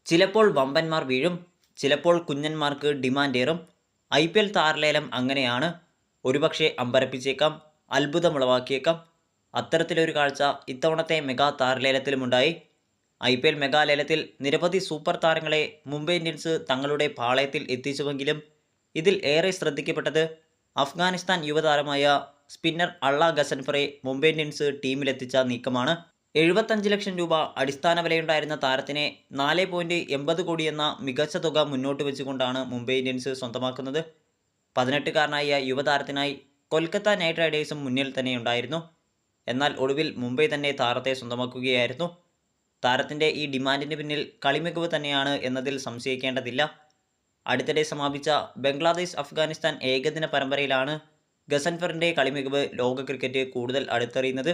ചിലപ്പോൾ വമ്പന്മാർ വീഴും, ചിലപ്പോൾ കുഞ്ഞന്മാർക്ക് ഡിമാൻഡേറും. IPL താരലേലം അങ്ങനെയാണ്. ഒരുപക്ഷെ അമ്പരപ്പിച്ചേക്കാം, അത്ഭുതമുളവാക്കിയേക്കാം. അത്തരത്തിലൊരു കാഴ്ച ഇത്തവണത്തെ മെഗാ താരലേലത്തിലുമുണ്ടായി. IPL മെഗാ ലേലത്തിൽ നിരവധി സൂപ്പർ താരങ്ങളെ മുംബൈ ഇന്ത്യൻസ് തങ്ങളുടെ പാളയത്തിൽ എത്തിച്ചുവെങ്കിലും ഇതിൽ ഏറെ ശ്രദ്ധിക്കപ്പെട്ടത് അഫ്ഗാനിസ്ഥാൻ യുവതാരമായ സ്പിന്നർ അള്ള ഗസൻഫറെ മുംബൈ ഇന്ത്യൻസ് ടീമിലെത്തിച്ച നീക്കമാണ്. 75 ലക്ഷം രൂപ അടിസ്ഥാന വിലയുണ്ടായിരുന്ന താരത്തിനെ 4.80 കോടി എന്ന മികച്ച തുക മുന്നോട്ട് വെച്ചുകൊണ്ടാണ് മുംബൈ ഇന്ത്യൻസ് സ്വന്തമാക്കുന്നത്. 18കാരനായ യുവതാരത്തിനായി കൊൽക്കത്ത നൈറ്റ് റൈഡേഴ്സും മുന്നിൽ തന്നെയുണ്ടായിരുന്നു. എന്നാൽ ഒടുവിൽ മുംബൈ തന്നെ താരത്തെ സ്വന്തമാക്കുകയായിരുന്നു. താരത്തിൻ്റെ ഈ ഡിമാൻഡിന് പിന്നിൽ കളിമികവ് തന്നെയാണ് എന്നതിൽ സംശയിക്കേണ്ടതില്ല. അടുത്തിടെ സമാപിച്ച ബംഗ്ലാദേശ് അഫ്ഗാനിസ്ഥാൻ ഏകദിന പരമ്പരയിലാണ് ഗസൻഫറിൻ്റെ കളിമികവ് ലോക ക്രിക്കറ്റ് കൂടുതൽ അടുത്തറിയുന്നത്.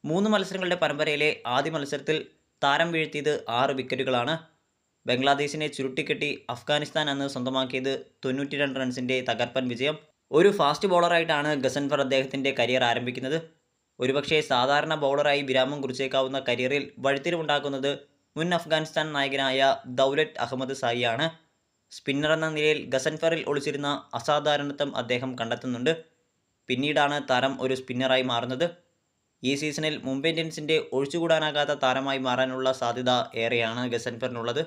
3 മത്സരങ്ങളുടെ പരമ്പരയിലെ ആദ്യ മത്സരത്തിൽ താരം വീഴ്ത്തിയത് 6 വിക്കറ്റുകളാണ്. ബംഗ്ലാദേശിനെ ചുരുട്ടിക്കെട്ടി അഫ്ഗാനിസ്ഥാൻ അന്ന് സ്വന്തമാക്കിയത് 92 റൺസിൻ്റെ തകർപ്പൻ വിജയം. ഒരു ഫാസ്റ്റ് ബോളറായിട്ടാണ് ഗസൻഫർ അദ്ദേഹത്തിൻ്റെ കരിയർ ആരംഭിക്കുന്നത്. ഒരുപക്ഷെ സാധാരണ ബൗളറായി വിരാമം കുറിച്ചേക്കാവുന്ന കരിയറിൽ വഴിത്തിരിവുണ്ടാക്കുന്നത് മുൻ അഫ്ഗാനിസ്ഥാൻ നായകനായ ദൗലത്ത് അഹമ്മദ് സായിയാണ്. സ്പിന്നർ എന്ന നിലയിൽ ഗസൻഫറിൽ ഒളിച്ചിരുന്ന അസാധാരണത്വം അദ്ദേഹം കണ്ടെത്തുന്നുണ്ട്. പിന്നീടാണ് താരം ഒരു സ്പിന്നറായി മാറുന്നത്. ഈ സീസണിൽ മുംബൈ ഇന്ത്യൻസിൻ്റെ ഒഴിച്ചുകൂടാനാകാത്ത താരമായി മാറാനുള്ള സാധ്യത ഏറെയാണ് ഗസൻഫറിനുള്ളത്.